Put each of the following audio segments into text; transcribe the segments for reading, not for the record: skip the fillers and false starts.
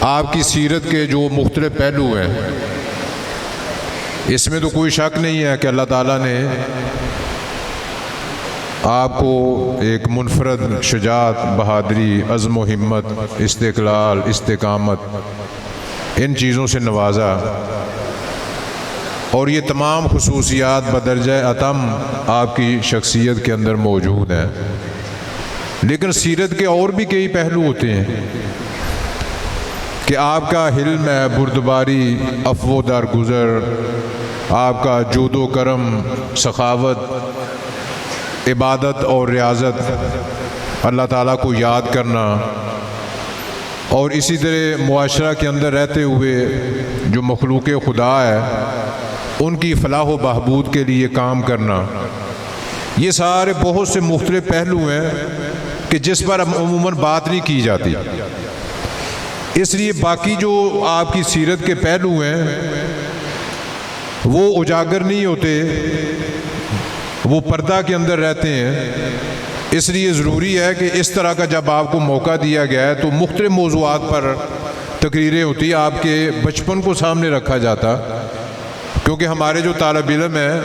آپ کی سیرت کے جو مختلف پہلو ہیں، اس میں تو کوئی شک نہیں ہے کہ اللہ تعالیٰ نے آپ کو ایک منفرد شجاعت، بہادری، عزم و ہمت، استقلال، استقامت، ان چیزوں سے نوازا، اور یہ تمام خصوصیات بدرجہ اتم آپ کی شخصیت کے اندر موجود ہیں۔ لیکن سیرت کے اور بھی کئی پہلو ہوتے ہیں کہ آپ کا حلم ہے، بردباری، عفو درگزر، آپ کا جود و کرم، سخاوت، عبادت اور ریاضت، اللہ تعالیٰ کو یاد کرنا، اور اسی طرح معاشرہ کے اندر رہتے ہوئے جو مخلوق خدا ہے ان کی فلاح و بہبود کے لیے کام کرنا۔ یہ سارے بہت سے مختلف پہلو ہیں کہ جس پر عموماً بات نہیں کی جاتی، اس لیے باقی جو آپ کی سیرت کے پہلو ہیں وہ اجاگر نہیں ہوتے، وہ پردہ کے اندر رہتے ہیں۔ اس لیے ضروری ہے کہ اس طرح کا جب آپ کو موقع دیا گیا ہے تو مختلف موضوعات پر تقریریں ہوتی، آپ کے بچپن کو سامنے رکھا جاتا، کیونکہ ہمارے جو طالب علم ہیں،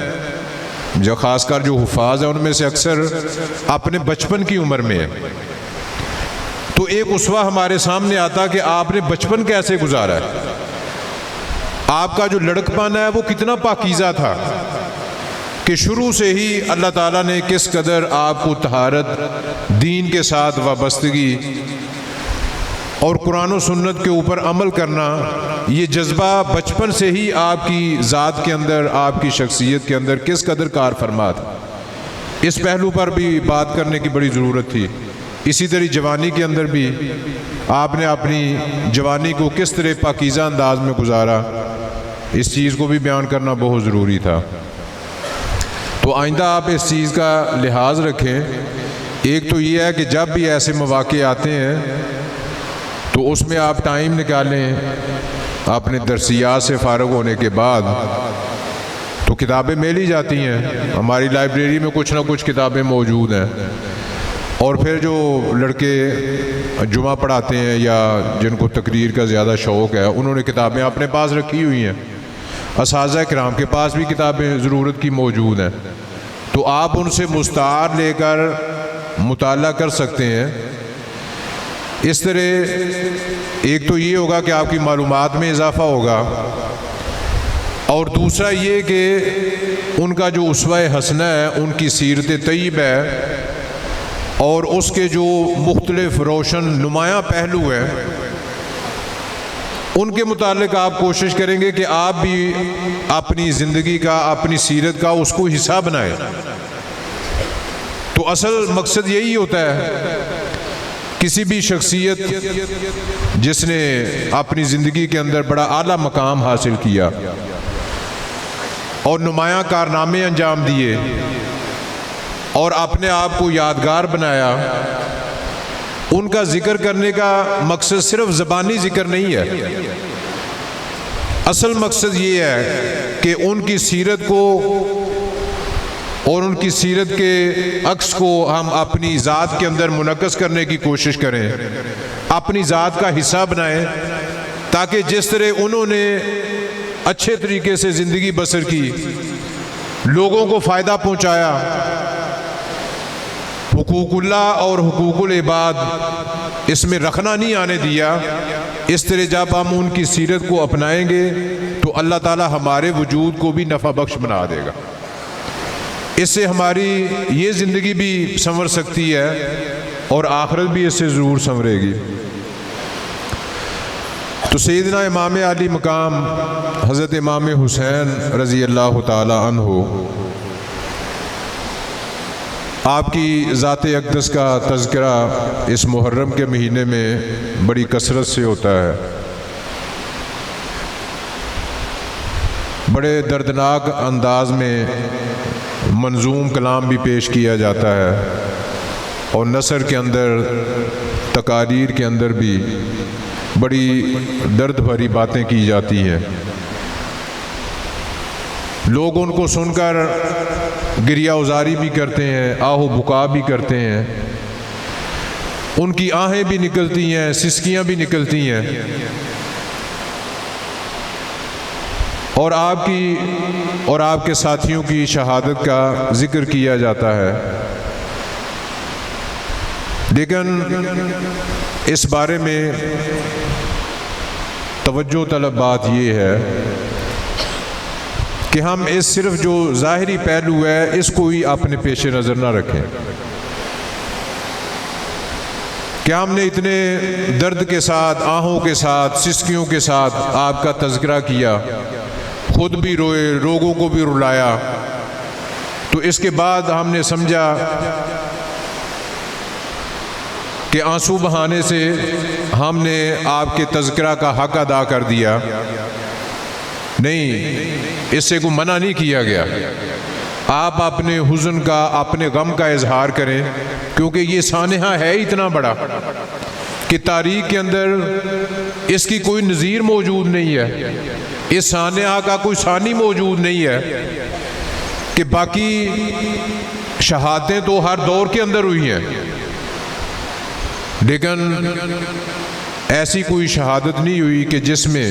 جو خاص کر جو حفاظ ہیں، ان میں سے اکثر اپنے بچپن کی عمر میں ہے، تو ایک اسوہ ہمارے سامنے آتا کہ آپ نے بچپن کیسے گزارا ہے، آپ کا جو لڑکپن ہے وہ کتنا پاکیزہ تھا، کہ شروع سے ہی اللہ تعالیٰ نے کس قدر آپ کو طہارت، دین کے ساتھ وابستگی اور قرآن و سنت کے اوپر عمل کرنا، یہ جذبہ بچپن سے ہی آپ کی ذات کے اندر، آپ کی شخصیت کے اندر کس قدر کار فرما تھا۔ اس پہلو پر بھی بات کرنے کی بڑی ضرورت تھی۔ اسی طرح جوانی کے اندر بھی آپ نے اپنی جوانی کو کس طرح پاکیزہ انداز میں گزارا، اس چیز کو بھی بیان کرنا بہت ضروری تھا۔ تو آئندہ آپ اس چیز کا لحاظ رکھیں۔ ایک تو یہ ہے کہ جب بھی ایسے مواقع آتے ہیں تو اس میں آپ ٹائم نکالیں، اپنے درسیات سے فارغ ہونے کے بعد تو کتابیں مل ہی جاتی ہیں، ہماری لائبریری میں کچھ نہ کچھ کتابیں موجود ہیں، اور پھر جو لڑکے جمعہ پڑھاتے ہیں یا جن کو تقریر کا زیادہ شوق ہے، انہوں نے کتابیں اپنے پاس رکھی ہوئی ہیں، اساتذہ کرام کے پاس بھی کتابیں ضرورت کی موجود ہیں، تو آپ ان سے مستعار لے کر مطالعہ کر سکتے ہیں۔ اس طرح ایک تو یہ ہوگا کہ آپ کی معلومات میں اضافہ ہوگا، اور دوسرا یہ کہ ان کا جو اسوہ حسنہ ہے، ان کی سیرت طیب ہے، اور اس کے جو مختلف روشن نمایاں پہلو ہیں، ان کے متعلق آپ کوشش کریں گے کہ آپ بھی اپنی زندگی کا، اپنی سیرت کا اس کو حصہ بنائیں۔ تو اصل مقصد یہی ہوتا ہے، کسی بھی شخصیت جس نے اپنی زندگی کے اندر بڑا اعلیٰ مقام حاصل کیا اور نمایاں کارنامے انجام دیے اور اپنے آپ کو یادگار بنایا، ان کا ذکر کرنے کا مقصد صرف زبانی ذکر نہیں ہے، اصل مقصد یہ ہے کہ ان کی سیرت کو اور ان کی سیرت کے عکس کو ہم اپنی ذات کے اندر منعکس کرنے کی کوشش کریں، اپنی ذات کا حصہ بنائیں، تاکہ جس طرح انہوں نے اچھے طریقے سے زندگی بسر کی، لوگوں کو فائدہ پہنچایا، حقوق اللہ اور حقوق العباد اس میں رکھنا نہیں آنے دیا، اس طرح جب ہم ان کی سیرت کو اپنائیں گے تو اللہ تعالی ہمارے وجود کو بھی نفع بخش بنا دے گا۔ اس سے ہماری یہ زندگی بھی سنور سکتی ہے اور آخرت بھی اس سے ضرور سنورے گی۔ تو سیدنا امام علی مقام حضرت امام حسین رضی اللہ تعالی عنہ، آپ کی ذات اقدس کا تذکرہ اس محرم کے مہینے میں بڑی کثرت سے ہوتا ہے، بڑے دردناک انداز میں منظوم کلام بھی پیش کیا جاتا ہے، اور نثر کے اندر، تقاریر کے اندر بھی بڑی درد بھری باتیں کی جاتی ہیں۔ لوگ ان کو سن کر گریہ ازاری بھی کرتے ہیں، آہ و بکا بھی کرتے ہیں، ان کی آہیں بھی نکلتی ہیں، سسکیاں بھی نکلتی ہیں، اور آپ کی اور آپ کے ساتھیوں کی شہادت کا ذکر کیا جاتا ہے۔ لیکن اس بارے میں توجہ طلب بات یہ ہے کہ ہم اس صرف جو ظاہری پہلو ہے اس کو ہی اپنے پیش نظر نہ رکھیں کہ ہم نے اتنے درد کے ساتھ، آہوں کے ساتھ، سسکیوں کے ساتھ آپ کا تذکرہ کیا، خود بھی روئے، لوگوں کو بھی رلایا، تو اس کے بعد ہم نے سمجھا کہ آنسو بہانے سے ہم نے آپ کے تذکرہ کا حق ادا کر دیا۔ نہیں، اس سے کوئی منع نہیں کیا گیا۔ آپ اپنے حزن کا، اپنے غم کا اظہار کریں، کیونکہ یہ سانحہ ہے اتنا بڑا کہ تاریخ کے اندر اس کی کوئی نظیر موجود نہیں ہے، اس سانحہ کا کوئی ثانی موجود نہیں ہے کہ باقی شہادتیں تو ہر دور کے اندر ہوئی ہیں، لیکن ایسی کوئی شہادت نہیں ہوئی کہ جس میں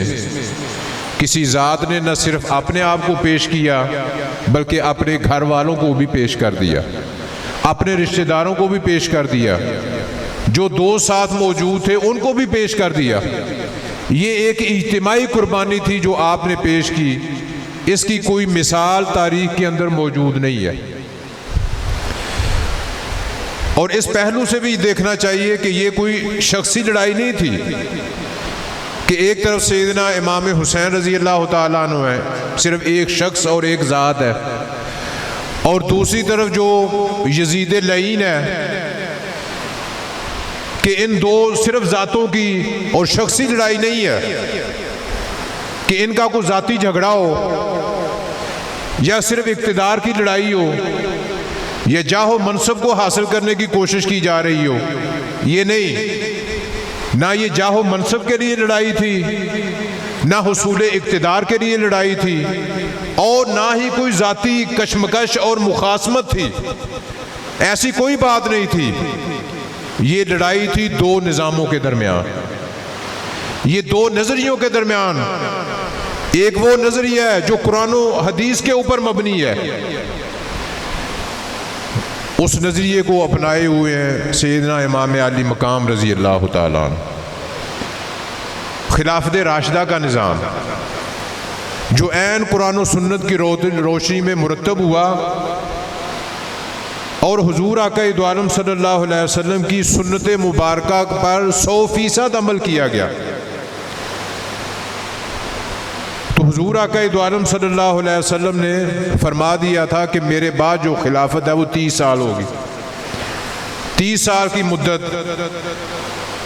کسی ذات نے نہ صرف اپنے آپ کو پیش کیا بلکہ اپنے گھر والوں کو بھی پیش کر دیا، اپنے رشتہ داروں کو بھی پیش کر دیا، جو دو ساتھ موجود تھے ان کو بھی پیش کر دیا۔ یہ ایک اجتماعی قربانی تھی جو آپ نے پیش کی، اس کی کوئی مثال تاریخ کے اندر موجود نہیں ہے۔ اور اس پہلو سے بھی دیکھنا چاہیے کہ یہ کوئی شخصی لڑائی نہیں تھی کہ ایک طرف سیدنا امام حسین رضی اللہ تعالیٰ عنہ ہے، صرف ایک شخص اور ایک ذات ہے، اور دوسری طرف جو یزید لعین ہے، کہ ان دو صرف ذاتوں کی اور شخصی لڑائی نہیں ہے کہ ان کا کوئی ذاتی جھگڑا ہو یا صرف اقتدار کی لڑائی ہو یا جاہ و منصب کو حاصل کرنے کی کوشش کی جا رہی ہو، یہ نہیں، نہ یہ جاہ و منصب کے لیے لڑائی تھی، نہ حصول اقتدار کے لیے لڑائی تھی، اور نہ ہی کوئی ذاتی کشمکش اور مخاصمت تھی، ایسی کوئی بات نہیں تھی۔ یہ لڑائی تھی دو نظاموں کے درمیان، یہ دو نظریوں کے درمیان۔ ایک وہ نظریہ ہے جو قرآن و حدیث کے اوپر مبنی ہے، اس نظریے کو اپنائے ہوئے ہیں سیدنا امام علی مقام رضی اللہ تعالیٰ عنہ۔ خلافت راشدہ کا نظام جو عین قرآن و سنت کی روشنی میں مرتب ہوا اور حضور آقا دو عالم صلی اللہ علیہ وسلم کی سنت مبارکہ پر 100% عمل کیا گیا۔ تو حضور آقا دو عالم صلی اللہ علیہ وسلم نے فرما دیا تھا کہ میرے بعد جو خلافت ہے وہ 30 سال ہوگی، 30 سال کی مدت،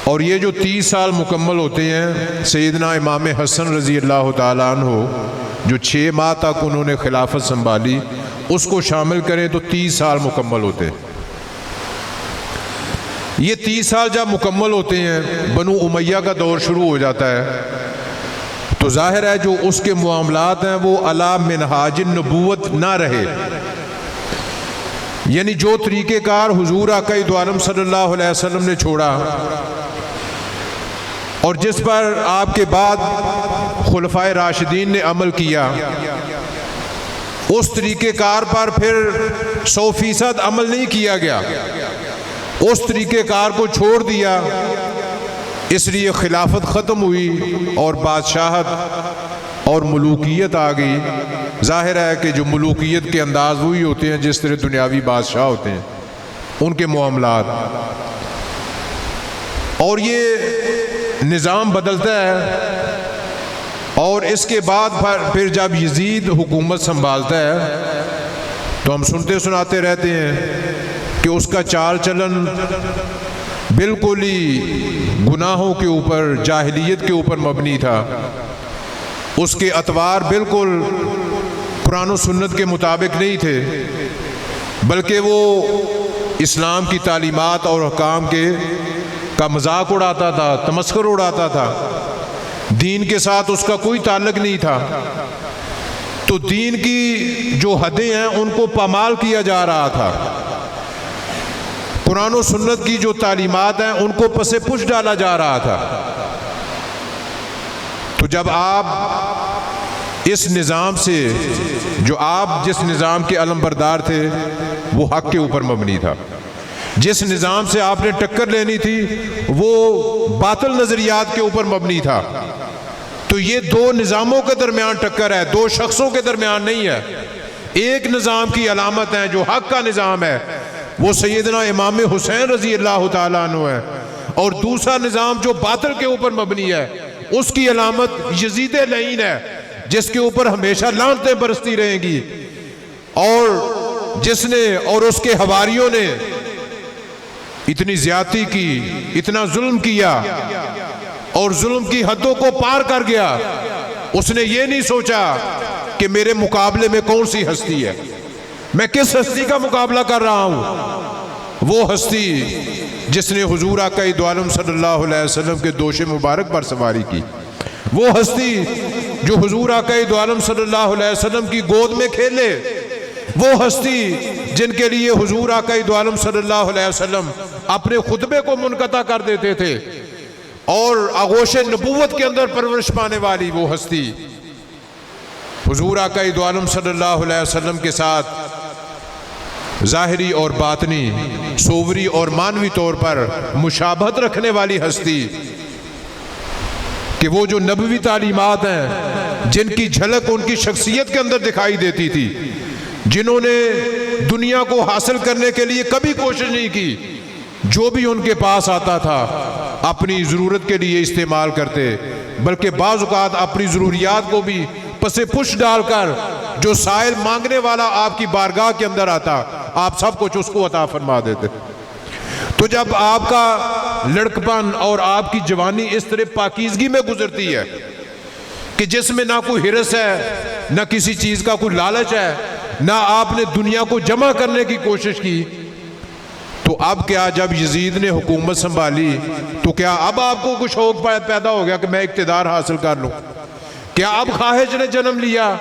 اور یہ جو 30 سال مکمل ہوتے ہیں سیدنا امام حسن رضی اللہ تعالیٰ عنہ جو 6 ماہ تک انہوں نے خلافت سنبھالی، اس کو شامل کریں تو 30 سال مکمل ہوتے ہیں۔ یہ 30 سال جب مکمل ہوتے ہیں بنو امیہ کا دور شروع ہو جاتا ہے، تو ظاہر ہے جو اس کے معاملات ہیں وہ علی منہاج النبوت نہ رہے، یعنی جو طریقہ کار حضور آقا دو عالم صلی اللہ علیہ وسلم نے چھوڑا اور جس پر آپ کے بعد خلفائے راشدین نے عمل کیا، اس طریقہ کار پر پھر 100% عمل نہیں کیا گیا، اس طریقہ کار کو چھوڑ دیا، اس لیے خلافت ختم ہوئی اور بادشاہت اور ملوکیت آ گئی۔ ظاہر ہے کہ جو ملوکیت کے انداز وہی ہوتے ہیں جس طرح دنیاوی بادشاہ ہوتے ہیں، ان کے معاملات، اور یہ نظام بدلتا ہے۔ اور اس کے بعد پھر جب یزید حکومت سنبھالتا ہے تو ہم سنتے سناتے رہتے ہیں کہ اس کا چال چلن بالکل ہی گناہوں کے اوپر، جاہلیت کے اوپر مبنی تھا، اس کے اطوار بالکل قرآن و سنت کے مطابق نہیں تھے، بلکہ وہ اسلام کی تعلیمات اور احکام کا مذاق اڑاتا تھا، تمسخر اڑاتا تھا، دین کے ساتھ اس کا کوئی تعلق نہیں تھا۔ تو دین کی جو حدیں ہیں ان کو پامال کیا جا رہا تھا، قرآن و سنت کی جو تعلیمات ہیں ان کو پس پش ڈالا جا رہا تھا۔ تو جب آپ اس نظام سے، جو آپ جس نظام کے علمبردار تھے وہ حق کے اوپر مبنی تھا، جس نظام سے آپ نے ٹکر لینی تھی وہ باطل نظریات کے اوپر مبنی تھا، تو یہ دو نظاموں کے درمیان ٹکر ہے، دو شخصوں کے درمیان نہیں ہے۔ ایک نظام کی علامت ہے جو حق کا نظام ہے، وہ سیدنا امام حسین رضی اللہ تعالیٰ عنہ ہے، اور دوسرا نظام جو باطل کے اوپر مبنی ہے اس کی علامت یزید لعین ہے، جس کے اوپر ہمیشہ لعنتیں برستی رہیں گی، اور جس نے اور اس کے حواریوں نے اتنی زیادتی کی، اتنا ظلم کیا اور ظلم کی حدوں کو پار کر گیا۔ اس نے یہ نہیں سوچا کہ میرے مقابلے میں کون سی ہستی ہے، میں کس ہستی کا مقابلہ کر رہا ہوں۔ وہ ہستی جس نے حضور آقا دو عالم صلی اللہ علیہ وسلم کے دوش مبارک پر سواری کی، وہ ہستی جو حضور آقا دو عالم صلی اللہ علیہ وسلم کی گود میں کھیلے، وہ ہستی جن کے لیے حضور آقا دو عالم صلی اللہ علیہ وسلم اپنے خطبے کو منقطع کر دیتے تھے، اور آغوش نبوت کے اندر پرورش پانے والی وہ ہستی حضور آقا دو عالم صلی اللہ علیہ وسلم کے ساتھ ظاہری اور باطنی، صوری اور معنوی طور پر مشابہت رکھنے والی ہستی، کہ وہ جو نبوی تعلیمات ہیں جن کی جھلک ان کی شخصیت کے اندر دکھائی دیتی تھی، جنہوں نے دنیا کو حاصل کرنے کے لیے کبھی کوشش نہیں کی، جو بھی ان کے پاس آتا تھا اپنی ضرورت کے لیے استعمال کرتے، بلکہ بعض اوقات اپنی ضروریات کو بھی پس پش ڈال کر جو سائل مانگنے والا آپ کی بارگاہ کے اندر آتا آپ سب کچھ اس کو عطا فرما دیتے۔ تو جب آپ کا لڑکپن اور آپ کی جوانی اس طرح پاکیزگی میں گزرتی ہے کہ جس میں نہ کوئی ہرس ہے، نہ کسی چیز کا کوئی لالچ ہے، نہ آپ نے دنیا کو جمع کرنے کی کوشش کی، تو اب کیا جب یزید نے حکومت سنبھالی تو کیا اب آپ کو کچھ شوق پیدا ہو گیا کہ میں اقتدار حاصل کر لوں؟ کیا اب خواہش نے جنم لیا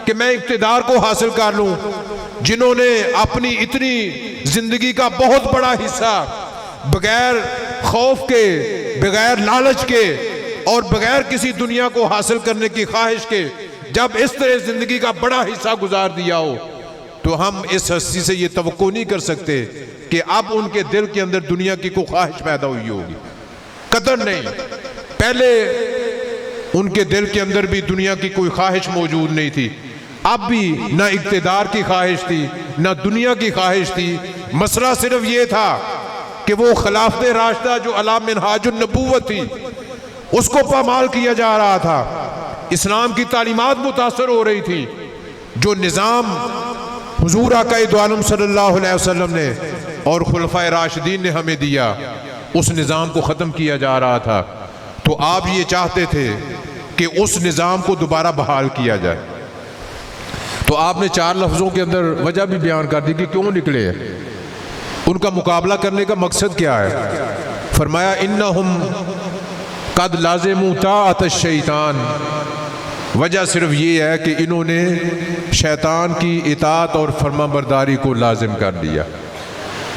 کہ میں اقتدار کو حاصل کر لوں؟ جنہوں نے اپنی اتنی زندگی کا بہت بڑا حصہ بغیر خوف کے، بغیر لالچ کے اور بغیر کسی دنیا کو حاصل کرنے کی خواہش کے جب اس طرح زندگی کا بڑا حصہ گزار دیا ہو، تو ہم اس ہستی سے یہ توقع نہیں کر سکتے کہ اب ان کے دل کے اندر دنیا کی کوئی خواہش پیدا ہوئی ہوگی، قطعاً نہیں۔ پہلے ان کے دل کے اندر بھی دنیا کی کوئی خواہش موجود نہیں تھی، اب بھی نہ اقتدار کی خواہش تھی نہ دنیا کی خواہش تھی، مسئلہ صرف یہ تھا کہ وہ خلافت راشدہ جو علی منہاج النبوت تھی اس کو پامال کیا جا رہا تھا، اسلام کی تعلیمات متاثر ہو رہی تھی، جو نظام حضور آقا دو عالم صلی اللہ علیہ وسلم نے اور خلفائے راشدین نے ہمیں دیا، اس نظام کو ختم کیا جا رہا تھا۔ تو آپ یہ چاہتے تھے کہ اس نظام کو دوبارہ بحال کیا جائے، تو آپ نے 4 لفظوں کے اندر وجہ بھی بیان کر دی کہ کیوں نکلے ہیں، ان کا مقابلہ کرنے کا مقصد کیا ہے۔ فرمایا انہم قد لازموا طاعت الشیطان، وجہ صرف یہ ہے کہ انہوں نے شیطان کی اطاعت اور فرما برداری کو لازم کر لیا،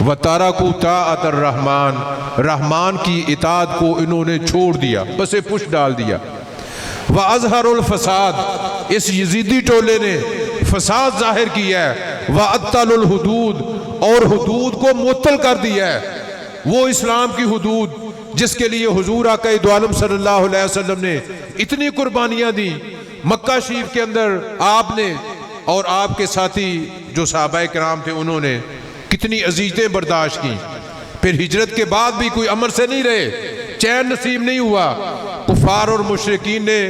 وَتَرَكُوا طَاعَةَ الرَّحْمَانِ، رحمان کی اطاعت کو انہوں نے چھوڑ دیا، بس پش ڈال دیا، وَأَظْهَرُ الْفَسَادِ، اس یزیدی ٹولے نے فساد ظاہر کیا ہے، وَأَطَّلُ الْحُدُودِ، اور حدود کو معطل کر دیا ہے، وہ اسلام کی حدود جس کے لیے حضور آقا دو عالم صلی اللہ علیہ وسلم نے اتنی قربانیاں دی، مکہ شریف کے اندر آپ نے اور آپ کے ساتھی جو صحابہ کرام تھے انہوں نے کتنی اذیتیں برداشت کی، پھر ہجرت کے بعد بھی کوئی امر سے نہیں رہے، چین نصیب نہیں ہوا، کفار اور مشرکین نے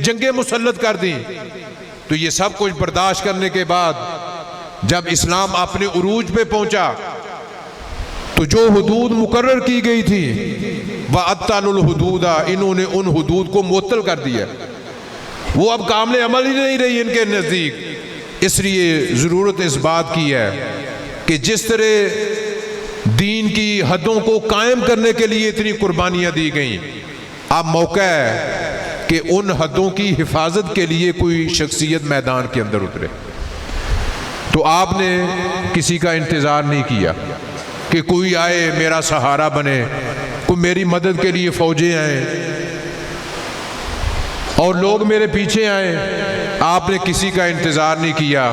جنگیں مسلط کر دیں، تو یہ سب کچھ برداشت کرنے کے بعد جب اسلام اپنے عروج پہ پہنچا تو جو حدود مقرر کی گئی تھی وَأَطَّلُوا الْحُدُودَ، انہوں نے ان حدود کو معطل کر دیا، وہ اب کامل عمل ہی نہیں رہی ان کے نزدیک۔ اس لیے ضرورت اس بات کی ہے کہ جس طرح دین کی حدوں کو قائم کرنے کے لیے اتنی قربانیاں دی گئیں، اب موقع ہے کہ ان حدوں کی حفاظت کے لیے کوئی شخصیت میدان کے اندر اترے۔ تو آپ نے کسی کا انتظار نہیں کیا، کہ کوئی آئے میرا سہارا بنے، کوئی میری مدد کے لیے فوجیں آئیں اور لوگ میرے پیچھے آئیں۔ آپ نے کسی کا انتظار نہیں کیا،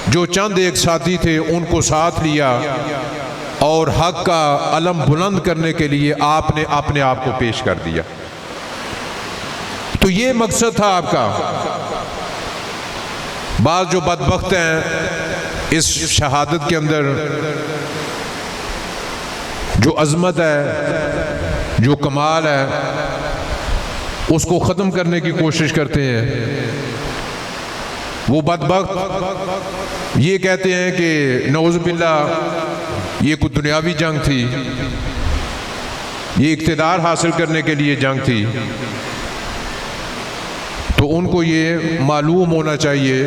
جو چند ایک ساتھی تھے ان کو ساتھ لیا اور حق کا علم بلند کرنے کے لیے آپ نے اپنے آپ کو پیش کر دیا۔ تو یہ مقصد تھا آپ کا۔ بعض جو بدبخت ہیں اس شہادت کے اندر جو عظمت ہے، جو کمال ہے، اس کو ختم کرنے کی کوشش کرتے ہیں۔ وہ بدبخت یہ کہتے ہیں کہ نعوذ باللہ یہ کوئی دنیاوی جنگ تھی، یہ اقتدار حاصل کرنے کے لیے جنگ تھی۔ تو ان کو یہ معلوم ہونا چاہیے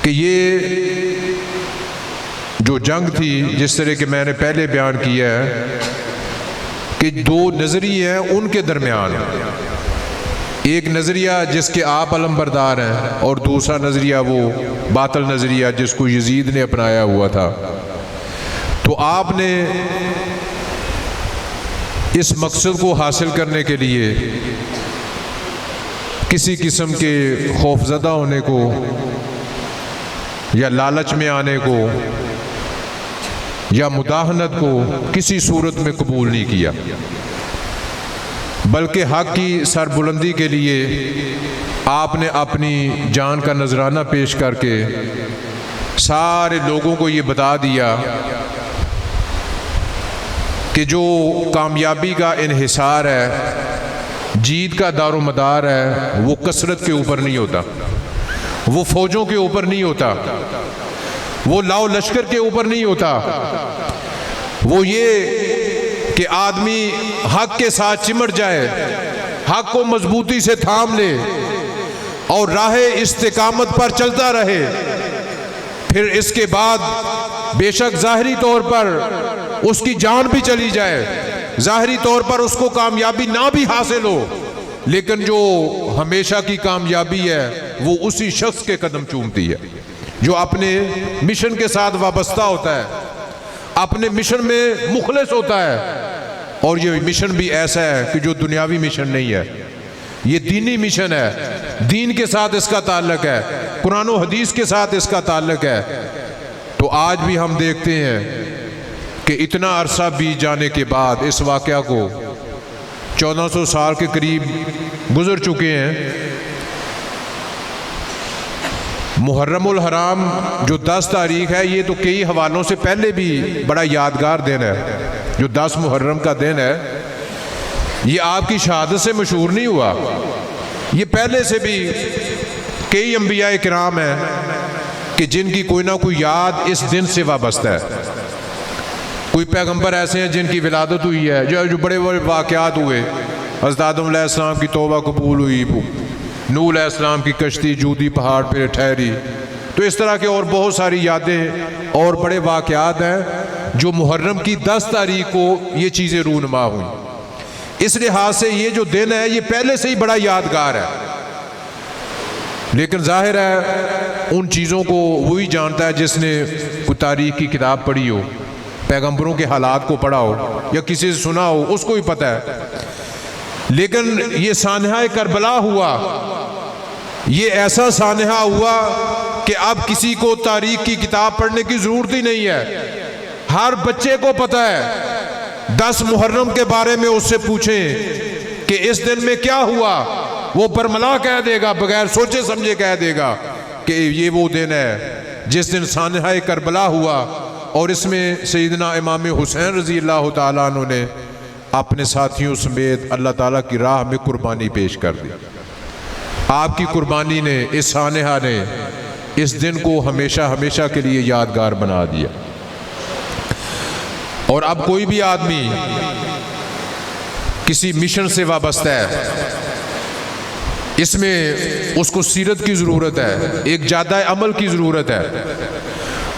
کہ یہ جو جنگ تھی، جس طرح کہ میں نے پہلے بیان کیا ہے کہ دو نظریے ہیں ان کے درمیان، ایک نظریہ جس کے آپ علم بردار ہیں اور دوسرا نظریہ وہ باطل نظریہ جس کو یزید نے اپنایا ہوا تھا۔ تو آپ نے اس مقصد کو حاصل کرنے کے لیے کسی قسم کے خوفزدہ ہونے کو یا لالچ میں آنے کو یا مداہنت کو کسی صورت میں قبول نہیں کیا، بلکہ حق کی سربلندی کے لیے آپ نے اپنی جان کا نذرانہ پیش کر کے سارے لوگوں کو یہ بتا دیا کہ جو کامیابی کا انحصار ہے، جیت کا دار و مدار ہے، وہ کثرت کے اوپر نہیں ہوتا، وہ فوجوں کے اوپر نہیں ہوتا، وہ لاؤ لشکر کے اوپر نہیں ہوتا، وہ یہ کہ آدمی حق کے ساتھ چمٹ جائے، حق کو مضبوطی سے تھام لے اور راہ استقامت پر چلتا رہے۔ پھر اس کے بعد بے شک ظاہری طور پر اس کی جان بھی چلی جائے، ظاہری طور پر اس کو کامیابی نہ بھی حاصل ہو، لیکن جو ہمیشہ کی کامیابی ہے وہ اسی شخص کے قدم چومتی ہے جو اپنے مشن کے ساتھ وابستہ ہوتا ہے، اپنے مشن میں مخلص ہوتا ہے۔ اور یہ مشن بھی ایسا ہے کہ جو دنیاوی مشن نہیں ہے، یہ دینی مشن ہے، دین کے ساتھ اس کا تعلق ہے، قرآن و حدیث کے ساتھ اس کا تعلق ہے۔ تو آج بھی ہم دیکھتے ہیں کہ اتنا عرصہ بیت جانے کے بعد اس واقعہ کو 1400 سال کے قریب گزر چکے ہیں۔ محرم الحرام جو 10 تاریخ ہے، یہ تو کئی حوالوں سے پہلے بھی بڑا یادگار دن ہے۔ جو 10 محرم کا دن ہے، یہ آپ کی شہادت سے مشہور نہیں ہوا، یہ پہلے سے بھی کئی انبیاء کرام ہیں کہ جن کی کوئی نہ کوئی یاد اس دن سے وابستہ ہے۔ کوئی پیغمبر ایسے ہیں جن کی ولادت ہوئی ہے، جو بڑے بڑے واقعات ہوئے، حضرت آدم علیہ السلام کی توبہ قبول ہوئی، نوح علیہ السلام کی کشتی جودی پہاڑ پہ ٹھہری۔ تو اس طرح کے اور بہت ساری یادیں اور بڑے واقعات ہیں جو محرم کی 10 تاریخ کو یہ چیزیں رونما ہوئیں۔ اس لحاظ سے یہ جو دن ہے یہ پہلے سے ہی بڑا یادگار ہے، لیکن ظاہر ہے ان چیزوں کو وہی جانتا ہے جس نے کوئی تاریخ کی کتاب پڑھی ہو، پیغمبروں کے حالات کو پڑھا ہو یا کسی سے سنا ہو، اس کو ہی پتہ ہے۔ لیکن یہ سانحہ کربلا ہوا، یہ ایسا سانحہ ہوا کہ اب کسی کو تاریخ کی کتاب پڑھنے کی ضرورت ہی نہیں ہے، ہر بچے کو پتہ ہے۔ 10 محرم کے بارے میں اس سے پوچھیں کہ اس دن میں کیا ہوا، وہ برملا کہہ دے گا، بغیر سوچے سمجھے کہہ دے گا کہ یہ وہ دن ہے جس دن سانحہ کربلا ہوا، اور اس میں سیدنا امام حسین رضی اللہ تعالیٰ عنہ نے اپنے ساتھیوں سمیت اللہ تعالیٰ کی راہ میں قربانی پیش کر دی۔ آپ کی قربانی نے، اس سانحہ نے اس دن کو ہمیشہ ہمیشہ کے لیے یادگار بنا دیا۔ اور اب کوئی بھی آدمی کسی مشن سے وابستہ ہے، اس میں اس کو سیرت کی ضرورت ہے، ایک جادہ عمل کی ضرورت ہے،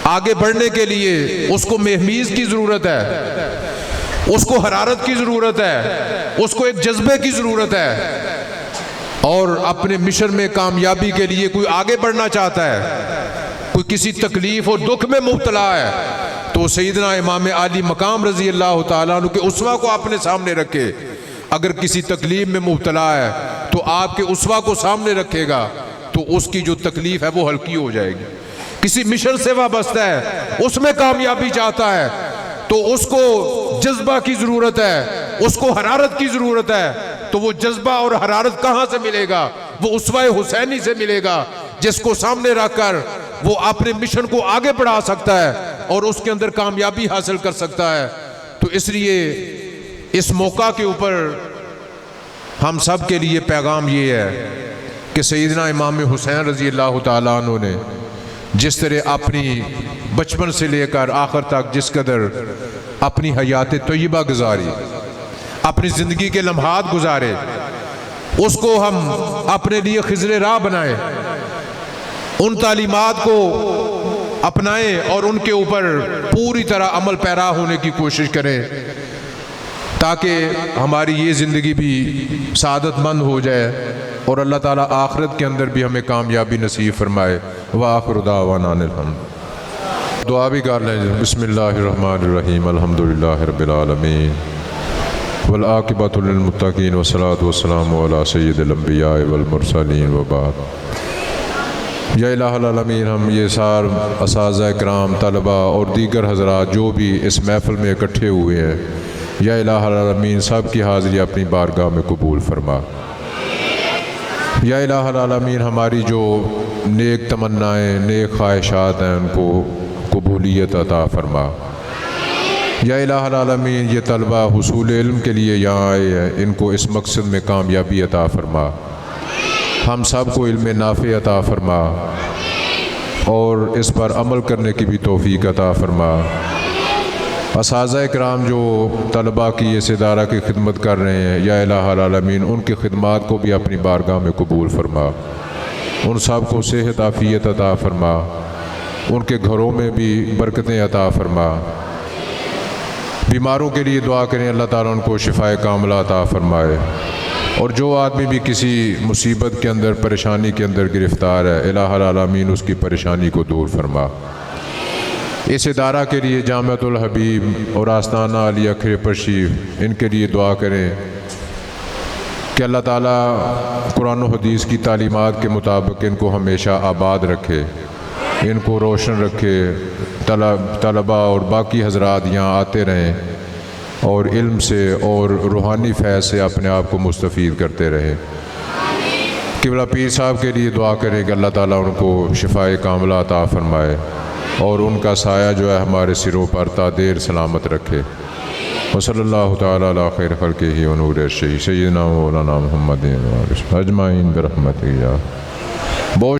آگے بڑھنے کے لیے اس کو مہمیز کی ضرورت ہے، اس کو حرارت کی ضرورت ہے، اس کو ایک جذبے کی ضرورت ہے۔ اور اپنے مشن میں کامیابی کے لیے کوئی آگے بڑھنا چاہتا ہے، کوئی کسی تکلیف اور دکھ میں مبتلا ہے تو سیدنا امام عالی مقام رضی اللہ تعالیٰ عنہ کے اسوہ کو اپنے سامنے رکھے. اگر کسی تکلیف میں مبتلا ہے تو آپ کے اسوہ کو سامنے رکھے گا تو اس کی جو تکلیف ہے وہ ہلکی ہو جائے گی. کسی مشن سے وابستہ ہے، اس میں کامیابی چاہتا ہے تو اس کو جذبہ کی ضرورت ہے، اس کو حرارت کی ضرورت ہے. تو وہ جذبہ اور حرارت کہاں سے ملے گا؟ وہ اسوہ حسینی سے ملے گا، جس کو سامنے رکھ کر وہ اپنے مشن کو آگے بڑھا سکتا ہے اور اس کے اندر کامیابی حاصل کر سکتا ہے. تو اس لیے اس موقع کے اوپر ہم سب کے لیے پیغام یہ ہے کہ سیدنا امام حسین رضی اللہ تعالیٰ عنہ نے جس طرح اپنی بچپن سے لے کر آخر تک جس قدر اپنی حیات طیبہ گزاری، اپنی زندگی کے لمحات گزارے، اس کو ہم اپنے لیے خضر راہ بنائیں، ان تعلیمات کو اپنائیں اور ان کے اوپر پوری طرح عمل پیرا ہونے کی کوشش کریں تاکہ ہماری یہ زندگی بھی سعادت مند ہو جائے اور اللہ تعالیٰ آخرت کے اندر بھی ہمیں کامیابی نصیب فرمائے. وآخر دعوانا ان الحمد. دعا بھی کر لیں. بسم اللہ الرحمن الرحیم. الحمدللہ رب العالمین والعاقبۃ للمتقین والصلاۃ والسلام علی سید الانبیاء والمرسلین وبعد. یا الہ العالمین، ہم یہ سار اساتذہ کرام، طلباء اور دیگر حضرات جو بھی اس محفل میں اکٹھے ہوئے ہیں، یا الہ العالمین سب کی حاضری اپنی بارگاہ میں قبول فرما. یا الہ العالمین ہماری جو نیک تمنائیں، نیک خواہشات ہیں، ان کو قبولیت عطا فرما. یا الہ العالمین یہ طلبہ حصول علم کے لیے یہاں آئے ہیں، ان کو اس مقصد میں کامیابی عطا فرما. ہم سب کو علم نافع عطا فرما اور اس پر عمل کرنے کی بھی توفیق عطا فرما. اساتذہ کرام جو طلباء کی اس ادارہ کی خدمت کر رہے ہیں، یا الہ العالمین ان کی خدمات کو بھی اپنی بارگاہ میں قبول فرما. ان سب کو صحت عافیت عطا فرما، ان کے گھروں میں بھی برکتیں عطا فرما. بیماروں کے لیے دعا کریں، اللہ تعالیٰ ان کو شفائے کاملہ عطا فرمائے. اور جو آدمی بھی کسی مصیبت کے اندر، پریشانی کے اندر گرفتار ہے، الہ العالمین اس کی پریشانی کو دور فرما. اس ادارہ کے لیے جامعۃ الحبیب اور آستانہ علیہ کھرے شریف، ان کے لیے دعا کریں کہ اللہ تعالیٰ قرآن و حدیث کی تعلیمات کے مطابق ان کو ہمیشہ آباد رکھے، ان کو روشن رکھے. طلباء اور باقی حضرات یہاں آتے رہیں اور علم سے اور روحانی فیض سے اپنے آپ کو مستفید کرتے رہیں. قبلہ پیر صاحب کے لیے دعا کریں کہ اللہ تعالیٰ ان کو شفائے کاملہ عطا فرمائے اور ان کا سایہ جو ہے ہمارے سروں پر تا دیر سلامت رکھے. وصلی اللہ تعالیٰ علی خیر خلقہ و نور عرشہ سیدنا مولانا محمد اجمعین برحمتہ.